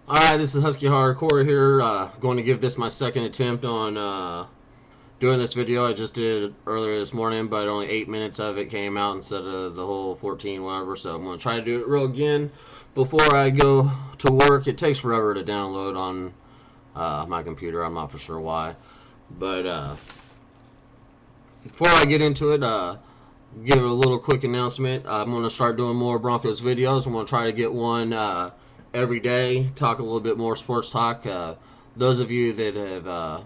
Alright, this is Husky Hardcore here. Going to give this my second attempt on doing this video. I just did it earlier this morning, but only 8 minutes of it came out instead of the whole 14, whatever. So I'm going to try to do it real again before I go to work. It takes forever to download on my computer. I'm not for sure why. But before I get into it, give it a little quick announcement. I'm going to start doing more Broncos videos. I'm going to try to get one every day, talk a little bit more sports talk. Those of you that have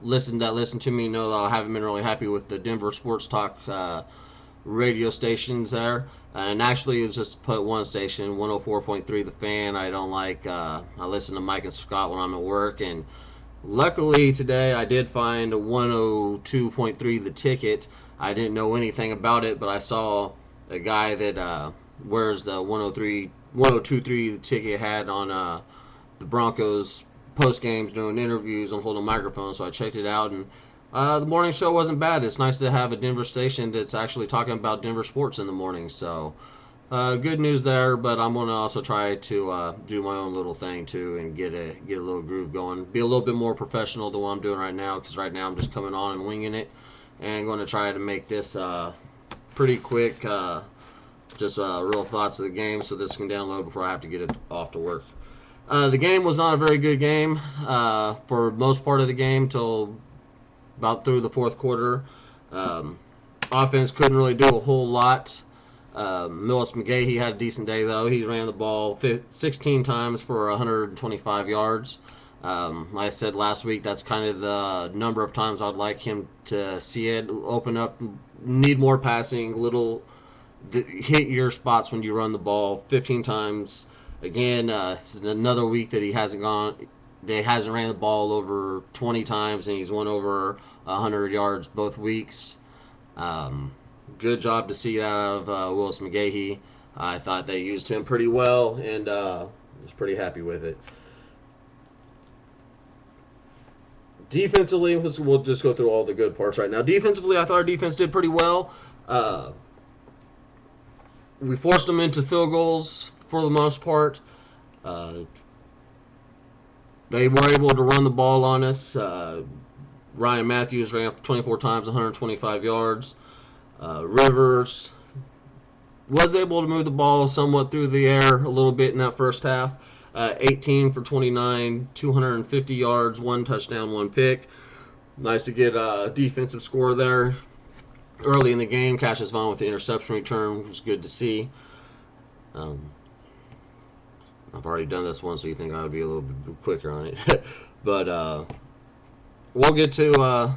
listen to me know that I haven't been really happy with the Denver sports talk radio stations there. And actually, it's just put one station, 104.3 The Fan. I don't like. I listen to Mike and Scott when I'm at work, and luckily today I did find a 102.3 The Ticket. I didn't know anything about it, but I saw a guy that wears the 102.3 The Ticket had on the Broncos post games doing interviews and holding a microphone, so I checked it out, and the morning show wasn't bad. It's nice to have a Denver station that's actually talking about Denver sports in the morning, so good news there. But I'm going to also try to do my own little thing too and get a little groove going, be a little bit more professional than what I'm doing right now, because right now I'm just coming on and winging it, and going to try to make this pretty quick, just real thoughts of the game, so this can download before I have to get it off to work. The game was not a very good game for most part of the game till about through the fourth quarter. Offense couldn't really do a whole lot. Millis McGahee had a decent day, though. He ran the ball 16 times for 125 yards. Like I said last week, that's kind of the number of times I'd like him to see it open up. Need more passing, hit your spots when you run the ball 15 times. Again, it's another week that he hasn't ran the ball over 20 times, and he's won over 100 yards both weeks. Good job to see that out of Willis McGahee. I thought they used him pretty well, and was pretty happy with it. Defensively, we'll just go through all the good parts right now. Defensively, I thought our defense did pretty well. We forced them into field goals for the most part. They were able to run the ball on us. Ryan Matthews ran 24 times, 125 yards. Rivers was able to move the ball somewhat through the air a little bit in that first half. 18 for 29, 250 yards, one touchdown, one pick. Nice to get a defensive score there early in the game. Cassius Vaughn with the interception return was good to see. I've already done this one, so you think I would be a little bit quicker on it. But we'll get to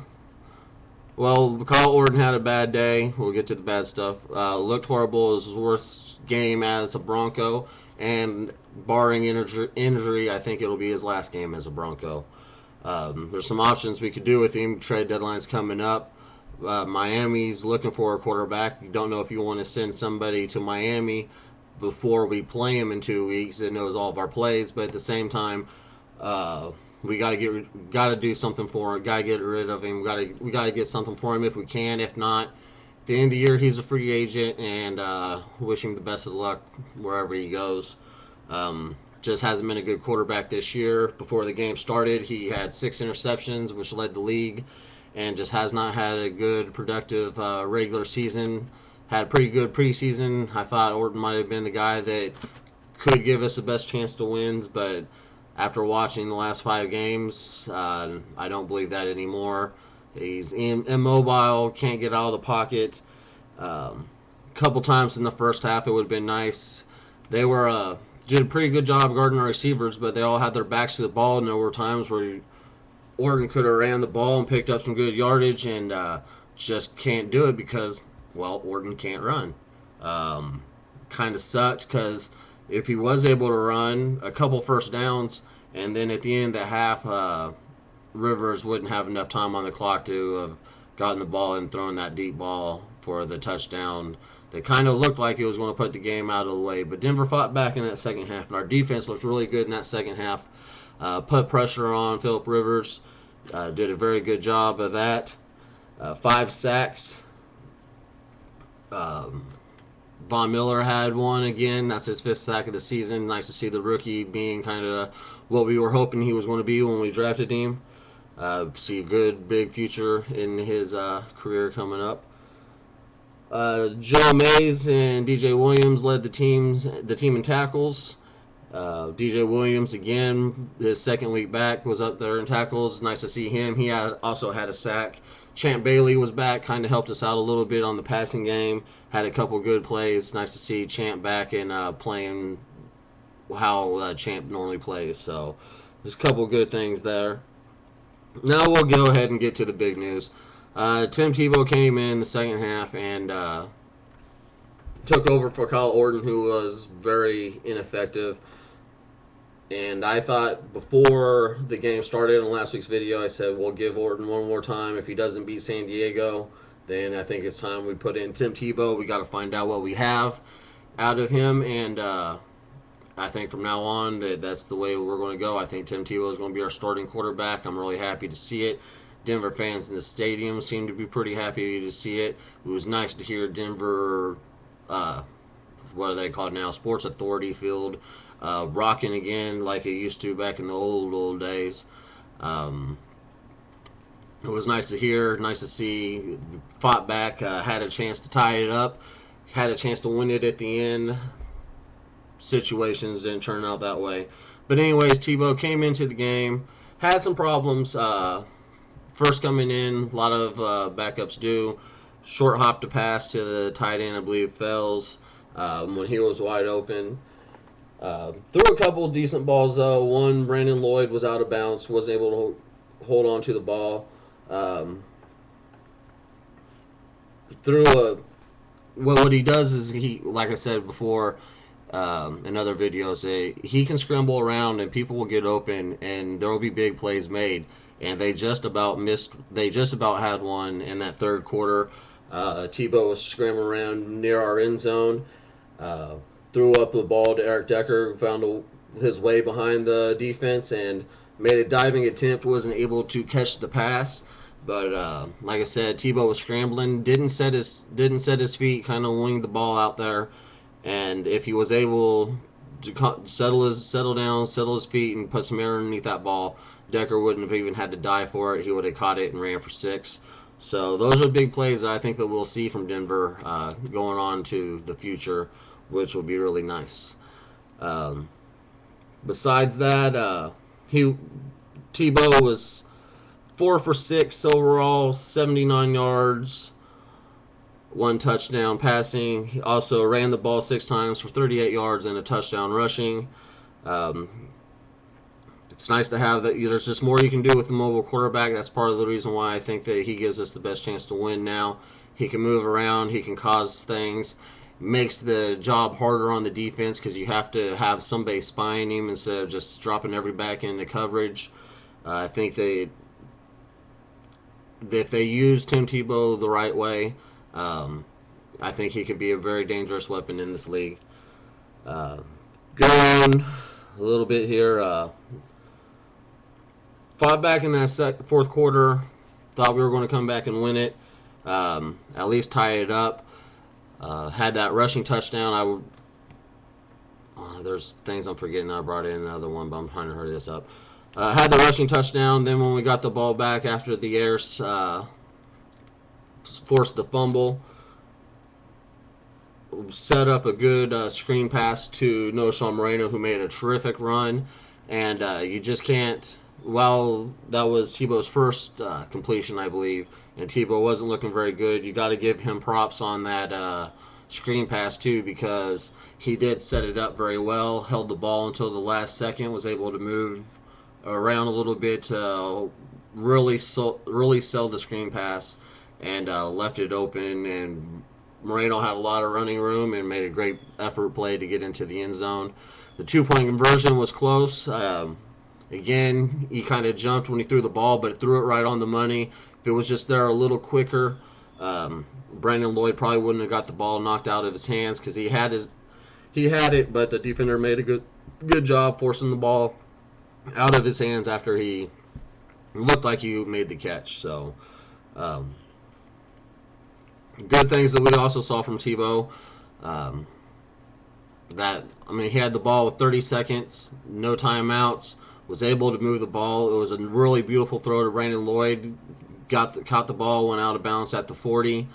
Kyle Orton had a bad day. We'll get to the bad stuff. Looked horrible. It was his worst game as a Bronco, and barring injury, I think it'll be his last game as a Bronco. There's some options we could do with him. Trade deadline's coming up. Miami's looking for a quarterback. You don't know if you want to send somebody to Miami before we play him in 2 weeks that knows all of our plays, but at the same time, we got to do something for him. Got to get rid of him. We got to get something for him if we can. If not, at the end of the year, he's a free agent, and wish him the best of luck wherever he goes. Just hasn't been a good quarterback this year. Before the game started, he had 6 interceptions, which led the league, and just has not had a good, productive regular season. Had a pretty good preseason. I thought Orton might have been the guy that could give us the best chance to win, but after watching the last 5 games, I don't believe that anymore. He's immobile, can't get out of the pocket. A couple times in the first half, it would have been nice. They did a pretty good job guarding our receivers, but they all had their backs to the ball, and there were times where Orton could have ran the ball and picked up some good yardage, and just can't do it because, well, Orton can't run. Kind of sucked because if he was able to run a couple first downs, and then at the end of the half, Rivers wouldn't have enough time on the clock to have gotten the ball and thrown that deep ball for the touchdown that kind of looked like it was going to put the game out of the way. But Denver fought back in that second half, and our defense looked really good in that second half. Put pressure on Phillip Rivers. Did a very good job of that. 5 sacks. Von Miller had one again. That's his 5th sack of the season. Nice to see the rookie being kind of what we were hoping he was going to be when we drafted him. See a good big future in his career coming up. Joe Mays and DJ Williams led the team in tackles. DJ Williams again, his 2nd week back, was up there in tackles. Nice to see him. He also had a sack. Champ Bailey was back, kind of helped us out a little bit on the passing game. Had a couple good plays. Nice to see Champ back and playing how Champ normally plays. So there's a couple good things there. Now we'll go ahead and get to the big news. Tim Tebow came in the second half and took over for Kyle Orton, who was very ineffective. And I thought before the game started in last week's video, I said we'll give Orton one more time. If he doesn't beat San Diego, then I think it's time we put in Tim Tebow. We got to find out what we have out of him, and I think from now on that's the way we're going to go. I think Tim Tebow is going to be our starting quarterback. I'm really happy to see it. Denver fans in the stadium seem to be pretty happy to see it. It was nice to hear Denver, what are they called now, Sports Authority Field, rocking again like it used to back in the old days. It was nice to hear, nice to see. Fought back, had a chance to tie it up, had a chance to win it at the end. Situations didn't turn out that way. But anyways, Tebow came into the game, had some problems. First coming in, a lot of backups do. Short hop to pass to the tight end, I believe, Fells, when he was wide open. Threw a couple decent balls, though. One, Brandon Lloyd was out of bounds, wasn't able to hold on to the ball. What he does is he, like I said before in other videos, he can scramble around and people will get open and there will be big plays made. And they just about had one in that third quarter. Tebow was scrambling around near our end zone. Threw up the ball to Eric Decker, found his way behind the defense and made a diving attempt. Wasn't able to catch the pass, but like I said, Tebow was scrambling, didn't set his feet, kind of winged the ball out there. And if he was able to settle his feet, and put some air underneath that ball, Decker wouldn't have even had to dive for it. He would have caught it and ran for 6. So those are big plays that I think that we'll see from Denver going on to the future, which will be really nice. Besides that, Tebow was 4 for 6 overall, 79 yards, 1 touchdown passing. He also ran the ball 6 times for 38 yards and a touchdown rushing. It's nice to have that. There's just more you can do with the mobile quarterback. That's part of the reason why I think that he gives us the best chance to win now. He can move around. He can cause things. Makes the job harder on the defense because you have to have somebody spying him instead of just dropping every back into coverage. I think if they use Tim Tebow the right way, I think he could be a very dangerous weapon in this league. Going a little bit here. Fought back in that fourth quarter. Thought we were going to come back and win it. At least tie it up. Had that rushing touchdown. There's things I'm forgetting. I brought in another one, but I'm trying to hurry this up. Had the rushing touchdown. Then when we got the ball back after the Airs forced the fumble, set up a good screen pass to Noah Moreno, who made a terrific run. And you just can't. Well, that was Tebow's first completion, I believe, and Tebow wasn't looking very good. You got to give him props on that screen pass too, because he did set it up very well, held the ball until the last second, was able to move around a little bit to really sell the screen pass, and left it open. And Moreno had a lot of running room and made a great effort play to get into the end zone. The 2-point conversion was close. Again, he kind of jumped when he threw the ball, but threw it right on the money. If it was just there a little quicker, Brandon Lloyd probably wouldn't have got the ball knocked out of his hands because he had it, but the defender made a good job forcing the ball out of his hands after he looked like he made the catch. So, good things that we also saw from Tebow. Um, I mean, he had the ball with 30 seconds, no timeouts, was able to move the ball. It was a really beautiful throw to Brandon Lloyd. Caught the ball, went out of bounds at the 40.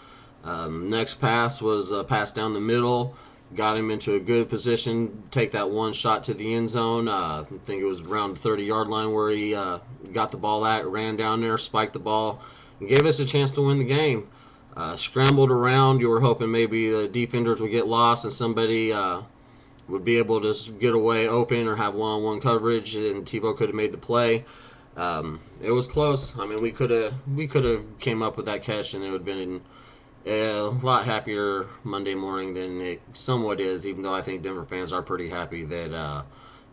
Next pass was a pass down the middle. Got him into a good position, take that one shot to the end zone. I think it was around the 30-yard line where he got the ball at, ran down there, spiked the ball, and gave us a chance to win the game. Scrambled around. You were hoping maybe the defenders would get lost and somebody would be able to get away open or have one-on-one coverage, and Tebow could have made the play. It was close. I mean, we could have came up with that catch, and it would have been a lot happier Monday morning than it somewhat is. Even though I think Denver fans are pretty happy that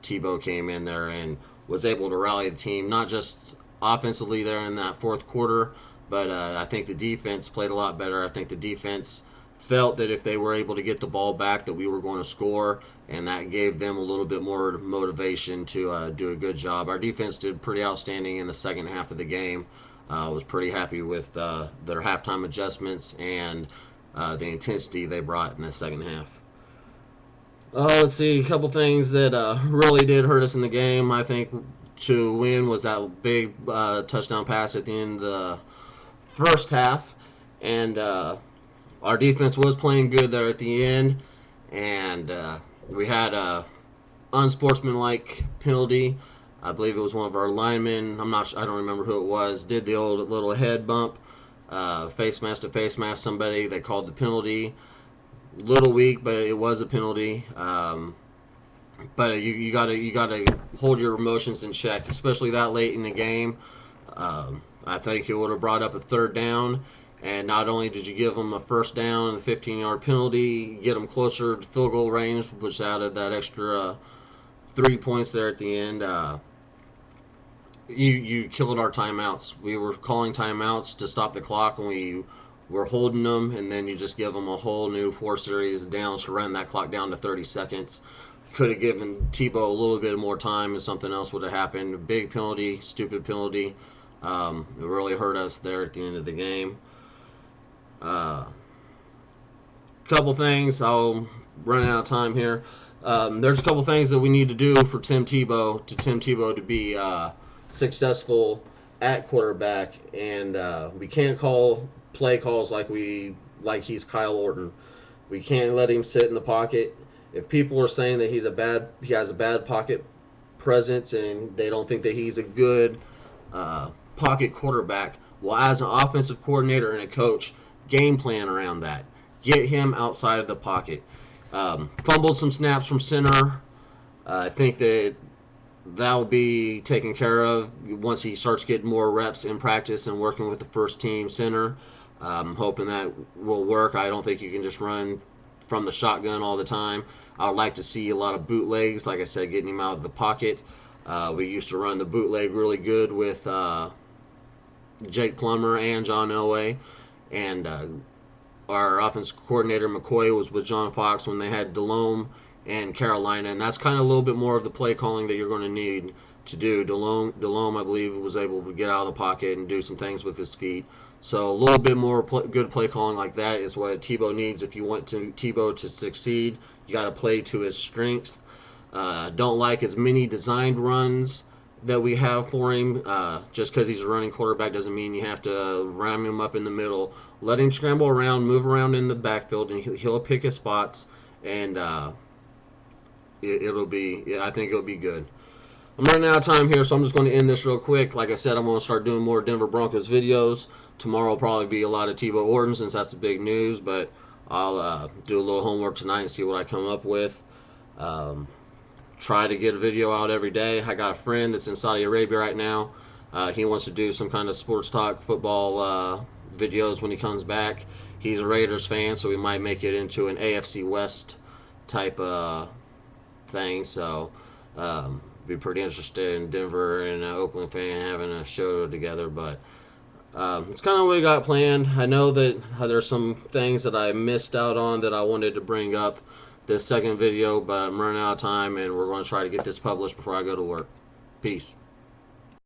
Tebow came in there and was able to rally the team, not just offensively there in that fourth quarter, but I think the defense played a lot better. I think the defense felt that if they were able to get the ball back, that we were going to score, and that gave them a little bit more motivation to do a good job. Our defense did pretty outstanding in the second half of the game. Was pretty happy with their halftime adjustments and the intensity they brought in the second half. Let's see, a couple things that really did hurt us in the game. I think to win was that big touchdown pass at the end of the first half, and our defense was playing good there at the end, and we had a unsportsmanlike penalty. I believe it was one of our linemen. I don't remember who it was. Did the old little head bump, face mask to face mask somebody. They called the penalty. Little weak, but it was a penalty. But you gotta hold your emotions in check, especially that late in the game. I think it would have brought up a third down, and not only did you give them a first down and a 15-yard penalty, get them closer to field goal range, which added that extra 3 points there at the end. You killed our timeouts. We were calling timeouts to stop the clock, and we were holding them, and then you just give them a whole new 4 series of downs to run that clock down to 30 seconds. Could have given Tebow a little bit more time and something else would have happened. A big penalty, stupid penalty. It really hurt us there at the end of the game. Couple things. I'll run out of time here. There's a couple things that we need to do for Tim Tebow to be successful at quarterback, and we can't call play calls like he's Kyle Orton. We can't let him sit in the pocket. If people are saying that he has a bad pocket presence and they don't think that he's a good pocket quarterback, well, as an offensive coordinator and a coach, game plan around that. Get him outside of the pocket. Fumbled some snaps from center. I think that will be taken care of once he starts getting more reps in practice and working with the first team center. Hoping that will work. I don't think you can just run from the shotgun all the time. I would like to see a lot of bootlegs, like I said, getting him out of the pocket. We used to run the bootleg really good with Jake Plummer and John Elway, and our offense coordinator McCoy was with John Fox when they had Delhomme and Carolina, and that's kind of a little bit more of the play calling that you're going to need to do. Delhomme, I believe, was able to get out of the pocket and do some things with his feet. So a little bit more good play calling like that is what Tebow needs. If you want Tebow to succeed, you got to play to his strengths. Don't like as many designed runs that we have for him. Just because he's a running quarterback doesn't mean you have to ram him up in the middle. Let him scramble around, move around in the backfield, and he'll pick his spots, and I think it'll be good. I'm running out of time here, so I'm just going to end this real quick. Like I said, I'm going to start doing more Denver Broncos videos. Tomorrow will probably be a lot of Tebow Orton since that's the big news, but I'll do a little homework tonight and see what I come up with. Try to get a video out every day. I got a friend that's in Saudi Arabia right now. He wants to do some kind of sports talk football videos when he comes back. He's a Raiders fan, so we might make it into an AFC West type thing. So be pretty interested in Denver and an Oakland fan having a show together, but it's kind of what we got planned. I know that there's some things that I missed out on that I wanted to bring up this second video, but I'm running out of time, and we're going to try to get this published before I go to work. Peace.